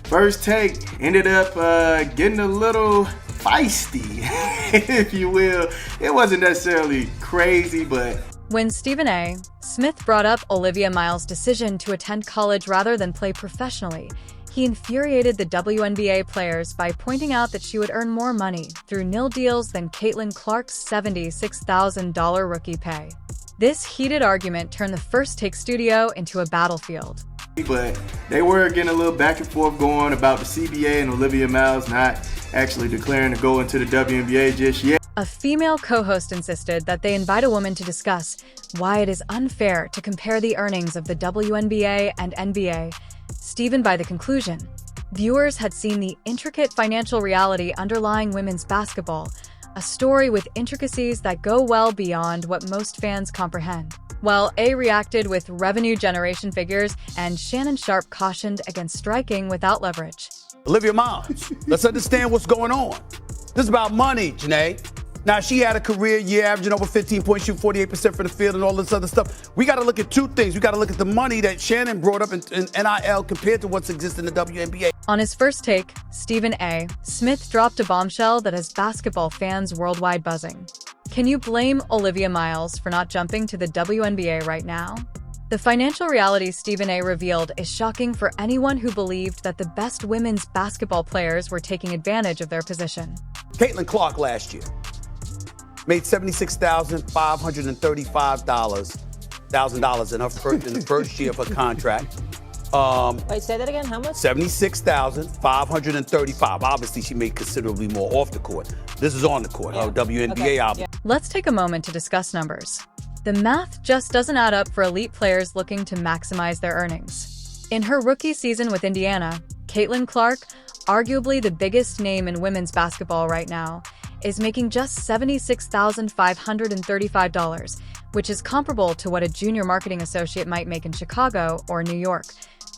First take ended up getting a little feisty, if you will. It wasn't necessarily crazy, but... When Stephen A. Smith brought up Olivia Miles' decision to attend college rather than play professionally, he infuriated the WNBA players by pointing out that she would earn more money through nil deals than Caitlin Clark's $76,000 rookie pay. This heated argument turned the First Take studio into a battlefield. But they were getting a little back and forth going about the CBA and Olivia Miles not actually declaring to go into the WNBA just yet. A female co-host insisted that they invite a woman to discuss why it is unfair to compare the earnings of the WNBA and NBA. Stephen by the conclusion, viewers had seen the intricate financial reality underlying women's basketball, a story with intricacies that go well beyond what most fans comprehend. While A reacted with revenue generation figures and Shannon Sharpe cautioned against striking without leverage. Olivia Miles, let's understand what's going on. This is about money, Janae. Now, she had a career year averaging over 15 points, shoot 48% from the field and all this other stuff. We got to look at two things. We got to look at the money that Shannon brought up in NIL compared to what's existing in the WNBA. On his First Take, Stephen A. Smith dropped a bombshell that has basketball fans worldwide buzzing. Can you blame Olivia Miles for not jumping to the WNBA right now? The financial reality Stephen A. revealed is shocking for anyone who believed that the best women's basketball players were taking advantage of their position. Caitlin Clark last year made $76,535 in the first year of her contract. Wait, say that again. How much? $76,535. Obviously, she made considerably more off the court. This is on the court. Her WNBA album. Yeah. Let's take a moment to discuss numbers. The math just doesn't add up for elite players looking to maximize their earnings. In her rookie season with Indiana, Caitlin Clark, arguably the biggest name in women's basketball right now, is making just $76,535, which is comparable to what a junior marketing associate might make in Chicago or New York,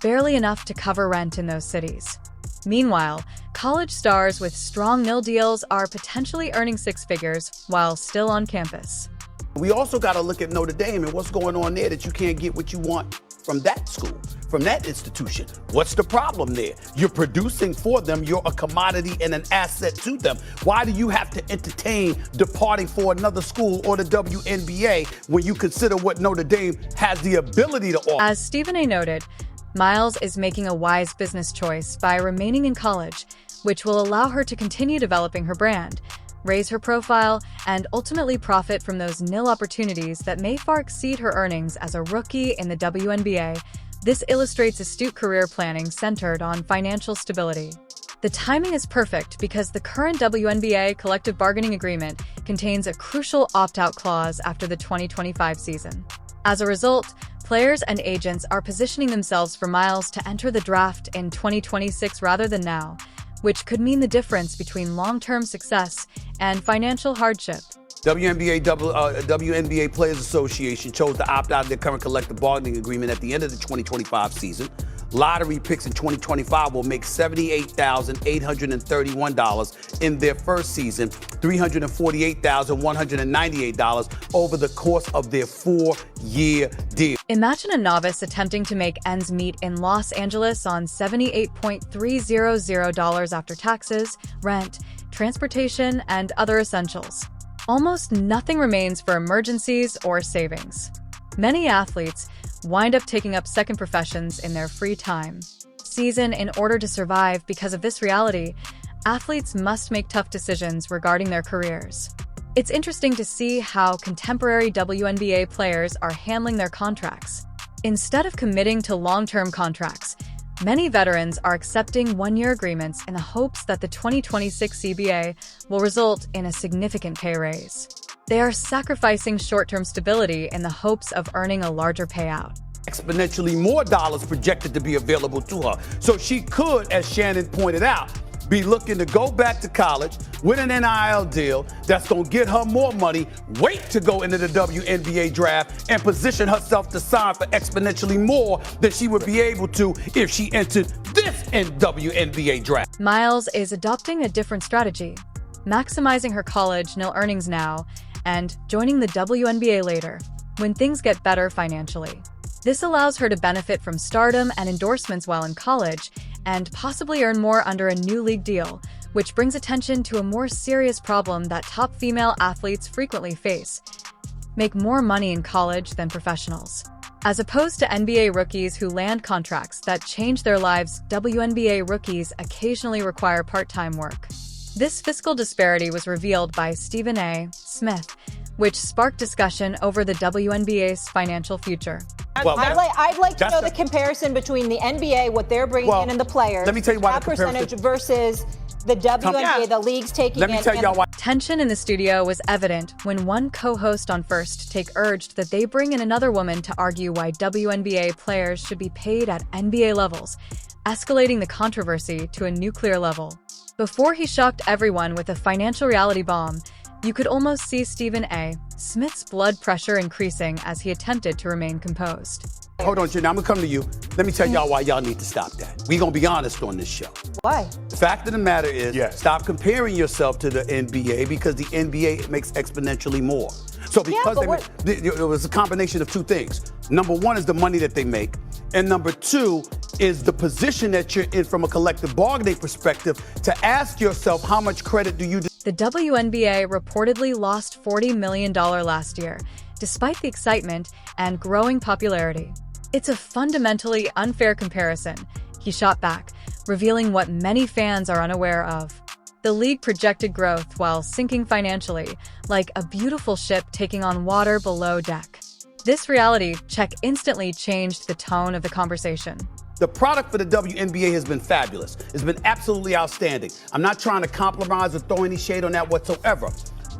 barely enough to cover rent in those cities. Meanwhile, college stars with strong nil deals are potentially earning six figures while still on campus. We also got to look at Notre Dame and what's going on there that you can't get what you want from that school, from that institution. What's the problem there? You're producing for them. You're a commodity and an asset to them. Why do you have to entertain departing for another school or the WNBA when you consider what Notre Dame has the ability to offer? As Stephen A. noted, Miles is making a wise business choice by remaining in college, which will allow her to continue developing her brand, raise her profile, and ultimately profit from those nil opportunities that may far exceed her earnings as a rookie in the WNBA. This illustrates astute career planning centered on financial stability. The timing is perfect because the current WNBA collective bargaining agreement contains a crucial opt-out clause after the 2025 season. As a result, players and agents are positioning themselves for Miles to enter the draft in 2026 rather than now, which could mean the difference between long-term success and financial hardship. WNBA Players Association chose to opt out of their current collective bargaining agreement at the end of the 2025 season. Lottery picks in 2025 will make $78,831 in their first season, $348,198 over the course of their 4-year deal. Imagine a novice attempting to make ends meet in Los Angeles on $78,300 after taxes, rent, transportation, and other essentials. Almost nothing remains for emergencies or savings. Many athletes wind up taking up second professions in their free time. In order to survive because of this reality, athletes must make tough decisions regarding their careers. It's interesting to see how contemporary WNBA players are handling their contracts. Instead of committing to long-term contracts, many veterans are accepting one-year agreements in the hopes that the 2026 CBA will result in a significant pay raise. They are sacrificing short-term stability in the hopes of earning a larger payout. Exponentially more dollars projected to be available to her. So she could, as Shannon pointed out, be looking to go back to college with an NIL deal that's going to get her more money, wait to go into the WNBA draft, and position herself to sign for exponentially more than she would be able to if she entered this WNBA draft. Miles is adopting a different strategy, maximizing her college nil earnings now and joining the WNBA later, when things get better financially. This allows her to benefit from stardom and endorsements while in college and possibly earn more under a new league deal, which brings attention to a more serious problem that top female athletes frequently face: make more money in college than professionals. As opposed to NBA rookies who land contracts that change their lives, WNBA rookies occasionally require part-time work. This fiscal disparity was revealed by Stephen A. Smith, which sparked discussion over the WNBA's financial future. Well, I'd like to know the comparison between the NBA, what they're bringing in, and the players. Let me tell you why that the percentage versus the WNBA, the league's taking Let me tell y'all why. Tension in the studio was evident when one co-host on First Take urged that they bring in another woman to argue why WNBA players should be paid at NBA levels, escalating the controversy to a nuclear level. Before he shocked everyone with a financial reality bomb, you could almost see Stephen A. Smith's blood pressure increasing as he attempted to remain composed. Hold on, Jenna, I'm gonna come to you. Let me tell y'all why y'all need to stop that. We're gonna be honest on this show. Why? The fact of the matter is, stop comparing yourself to the NBA, because the NBA makes exponentially more. So because it was a combination of two things. Number one is the money that they make, and number two is the position that you're in from a collective bargaining perspective to ask yourself, how much credit do you The WNBA reportedly lost $40 million last year, despite the excitement and growing popularity. It's a fundamentally unfair comparison, he shot back, revealing what many fans are unaware of. The league projected growth while sinking financially, like a beautiful ship taking on water below deck. This reality check instantly changed the tone of the conversation. The product for the WNBA has been fabulous. It's been absolutely outstanding. I'm not trying to compromise or throw any shade on that whatsoever.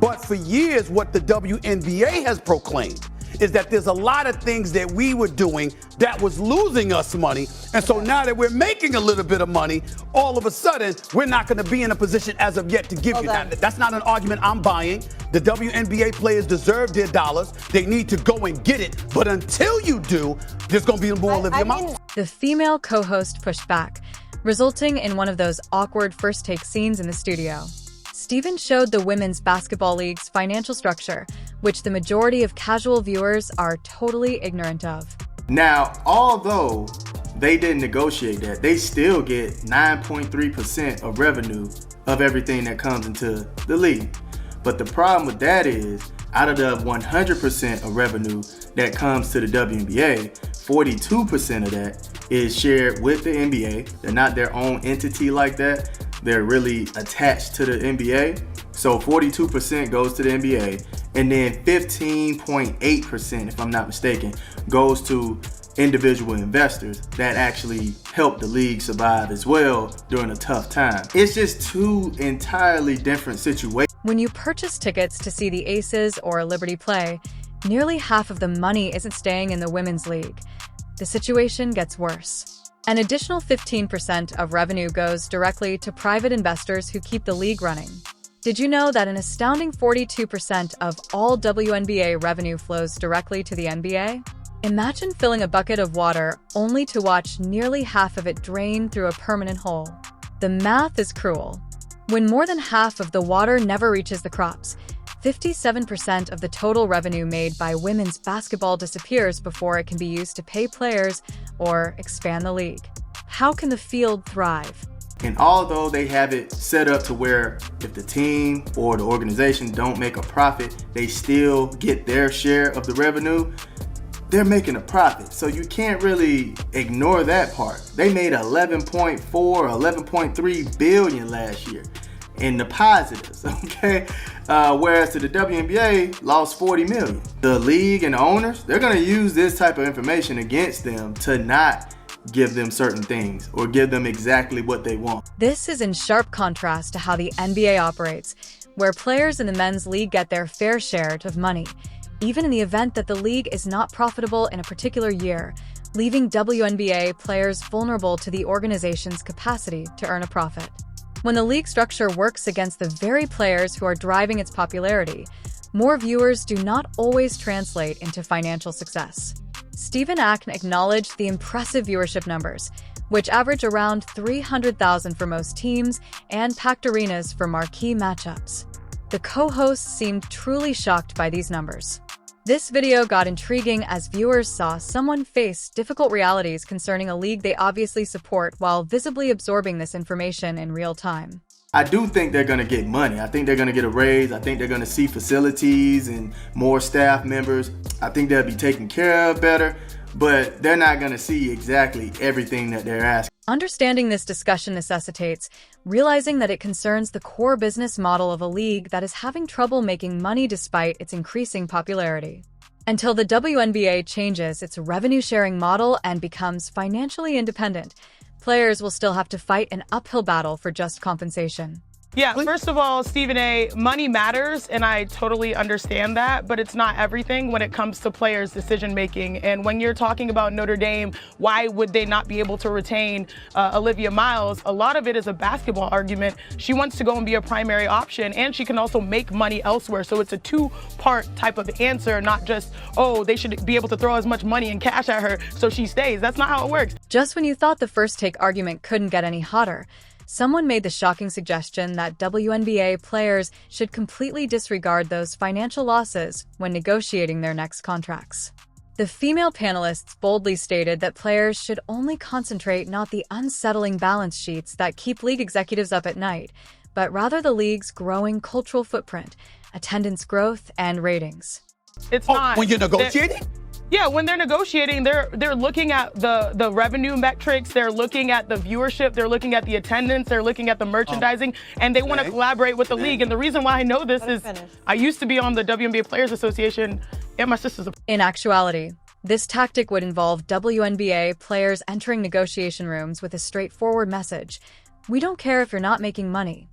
But for years, what the WNBA has proclaimed is that there's a lot of things that we were doing that was losing us money. And so now that we're making a little bit of money, all of a sudden, we're not going to be in a position as of yet to give you that. That's not an argument I'm buying. The WNBA players deserve their dollars. They need to go and get it. But until you do, there's going to be more of your mouth. The female co-host pushed back, resulting in one of those awkward first take scenes in the studio. Stephen showed the Women's Basketball League's financial structure, which the majority of casual viewers are totally ignorant of. Now, although they didn't negotiate that, they still get 9.3% of revenue of everything that comes into the league. But the problem with that is, out of the 100% of revenue that comes to the WNBA, 42% of that is shared with the NBA. They're not their own entity like that. They're really attached to the NBA. So 42% goes to the NBA, and then 15.8%, if I'm not mistaken, goes to individual investors that actually help the league survive as well during a tough time. It's just two entirely different situations. When you purchase tickets to see the Aces or Liberty play, nearly half of the money isn't staying in the women's league. The situation gets worse. An additional 15% of revenue goes directly to private investors who keep the league running. Did you know that an astounding 42% of all WNBA revenue flows directly to the NBA? Imagine filling a bucket of water only to watch nearly half of it drain through a permanent hole. The math is cruel. When more than half of the water never reaches the crops, 57% of the total revenue made by women's basketball disappears before it can be used to pay players or expand the league. How can the field thrive? And although they have it set up to where if the team or the organization don't make a profit, they still get their share of the revenue, they're making a profit. So you can't really ignore that part. They made 11.4, 11.3 billion last year in the positives, okay? Whereas to the WNBA lost 40 million. The league and the owners, they're gonna use this type of information against them to not give them certain things or give them exactly what they want. This is in sharp contrast to how the NBA operates, where players in the men's league get their fair share of money, even in the event that the league is not profitable in a particular year, leaving WNBA players vulnerable to the organization's capacity to earn a profit. When the league structure works against the very players who are driving its popularity, more viewers do not always translate into financial success. Stephen A. acknowledged the impressive viewership numbers, which average around 300,000 for most teams and packed arenas for marquee matchups. The co-hosts seemed truly shocked by these numbers. This video got intriguing as viewers saw someone face difficult realities concerning a league they obviously support while visibly absorbing this information in real time. I do think they're going to get money. I think they're going to get a raise. I think they're going to see facilities and more staff members. I think they'll be taken care of better, but they're not going to see exactly everything that they're asking. Understanding this discussion necessitates realizing that it concerns the core business model of a league that is having trouble making money despite its increasing popularity. Until the WNBA changes its revenue-sharing model and becomes financially independent, players will still have to fight an uphill battle for just compensation. Yeah, first of all, Stephen A., money matters, and I totally understand that, but it's not everything when it comes to players' decision-making. And when you're talking about Notre Dame, why would they not be able to retain Olivia Miles? A lot of it is a basketball argument. She wants to go and be a primary option, and she can also make money elsewhere. So it's a two-part type of answer, not just, oh, they should be able to throw as much money and cash at her so she stays. That's not how it works. Just when you thought the first take argument couldn't get any hotter, someone made the shocking suggestion that WNBA players should completely disregard those financial losses when negotiating their next contracts. The female panelists boldly stated that players should only concentrate not the unsettling balance sheets that keep league executives up at night, but rather the league's growing cultural footprint, attendance growth, and ratings. It's not. When you're negotiating? Yeah, when they're negotiating, they're looking at the revenue metrics, they're looking at the viewership, they're looking at the attendance, they're looking at the merchandising, and they want to collaborate with the league. And the reason why I know this is I used to be on the WNBA Players Association, and my sister's a... In actuality, this tactic would involve WNBA players entering negotiation rooms with a straightforward message: we don't care if you're not making money.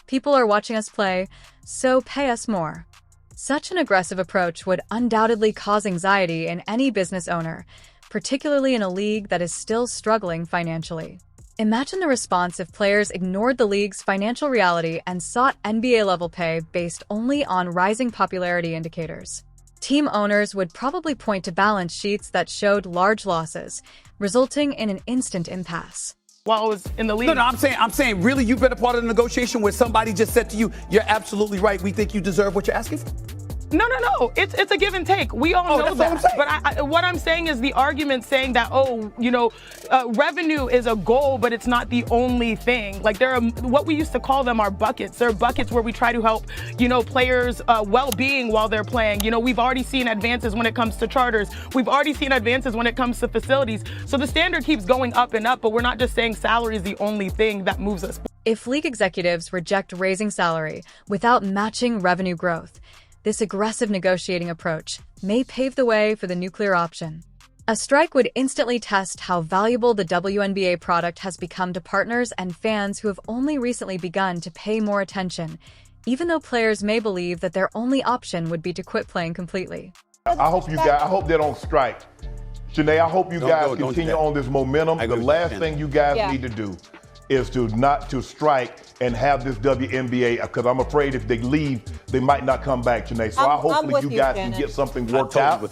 People are watching us play, so pay us more. Such an aggressive approach would undoubtedly cause anxiety in any business owner, particularly in a league that is still struggling financially. Imagine the response if players ignored the league's financial reality and sought NBA-level pay based only on rising popularity indicators. Team owners would probably point to balance sheets that showed large losses, resulting in an instant impasse. While I was in the league. No, I'm saying, really, you've been a part of the negotiation where somebody just said to you, you're absolutely right, we think you deserve what you're asking for? No. It's a give and take. We all know that. But what I'm saying is the argument saying that, revenue is a goal, but it's not the only thing. Like, there are what we used to call them are buckets. There are buckets where we try to help, players' well-being while they're playing. We've already seen advances when it comes to charters. We've already seen advances when it comes to facilities. So the standard keeps going up and up, but we're not just saying salary is the only thing that moves us. If league executives reject raising salary without matching revenue growth, this aggressive negotiating approach may pave the way for the nuclear option. A strike would instantly test how valuable the WNBA product has become to partners and fans who have only recently begun to pay more attention, even though players may believe that their only option would be to quit playing completely. I hope they don't strike. Shanae, I hope you guys continue on this momentum. The last thing you guys need to do is to not to strike and have this WNBA, because I'm afraid if they leave, they might not come back, Shanae. So hopefully you guys can get something worked out.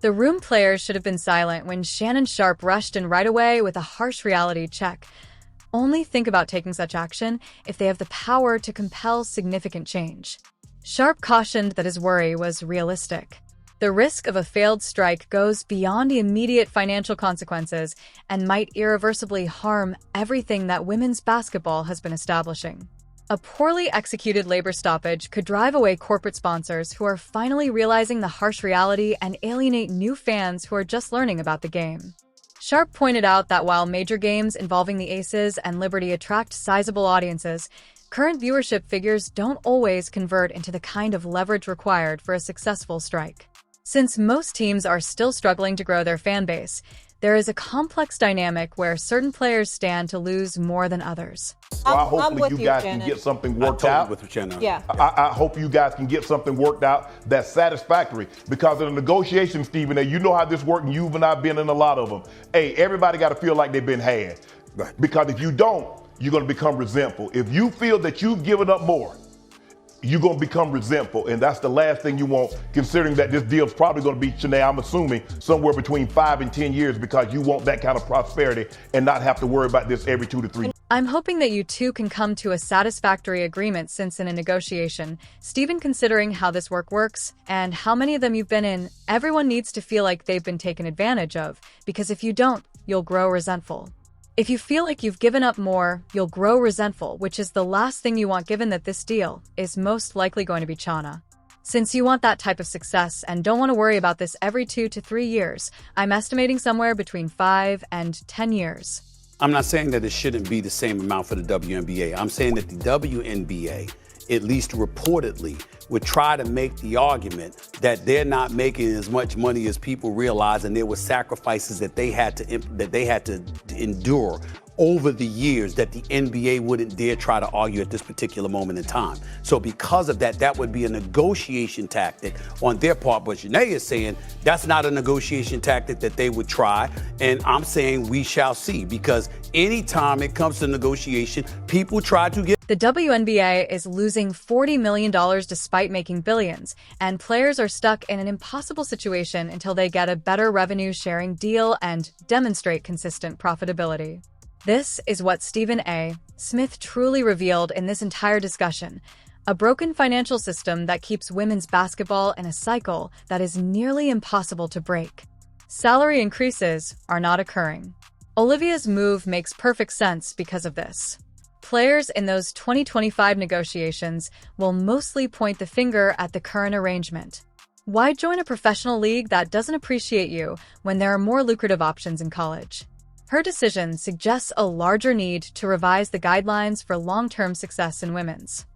The room players should have been silent when Shannon Sharpe rushed in right away with a harsh reality check. Only think about taking such action if they have the power to compel significant change. Sharpe cautioned that his worry was realistic. The risk of a failed strike goes beyond the immediate financial consequences and might irreversibly harm everything that women's basketball has been establishing. A poorly executed labor stoppage could drive away corporate sponsors who are finally realizing the harsh reality and alienate new fans who are just learning about the game. Sharpe pointed out that while major games involving the Aces and Liberty attract sizable audiences, current viewership figures don't always convert into the kind of leverage required for a successful strike. Since most teams are still struggling to grow their fan base, there is a complex dynamic where certain players stand to lose more than others. So hopefully you guys can get something worked out. I hope you guys can get something worked out that's satisfactory, because in the negotiations, Stephen A., you know how this works, and you and I have been in a lot of them. Hey, everybody got to feel like they've been had. Right. Because if you don't, you're going to become resentful. If you feel that you've given up more, you're going to become resentful, and that's the last thing you want, considering that this deal's probably going to be, Shanae, I'm assuming, somewhere between 5 and 10 years, because you want that kind of prosperity and not have to worry about this every 2 to 3 years. I'm hoping that you two can come to a satisfactory agreement since in a negotiation, Stephen, considering how this work works and how many of them you've been in, everyone needs to feel like they've been taken advantage of, because if you don't, you'll grow resentful. If you feel like you've given up more, you'll grow resentful, which is the last thing you want given that this deal is most likely going to be Chana. Since you want that type of success and don't want to worry about this every 2 to 3 years, I'm estimating somewhere between 5 and 10 years. I'm not saying that it shouldn't be the same amount for the WNBA. I'm saying that the WNBA, at least reportedly, would try to make the argument that they're not making as much money as people realize, and there were sacrifices that they had to endure over the years that the NBA wouldn't dare try to argue at this particular moment in time. So because of that, that would be a negotiation tactic on their part. But Janae is saying that's not a negotiation tactic that they would try. And I'm saying we shall see, because anytime it comes to negotiation, people try to get... The WNBA is losing $40 million despite making billions, and players are stuck in an impossible situation until they get a better revenue-sharing deal and demonstrate consistent profitability. This is what Stephen A. Smith truly revealed in this entire discussion: a broken financial system that keeps women's basketball in a cycle that is nearly impossible to break. Salary increases are not occurring. Olivia's move makes perfect sense because of this. Players in those 2025 negotiations will mostly point the finger at the current arrangement. Why join a professional league that doesn't appreciate you when there are more lucrative options in college? Her decision suggests a larger need to revise the guidelines for long-term success in women's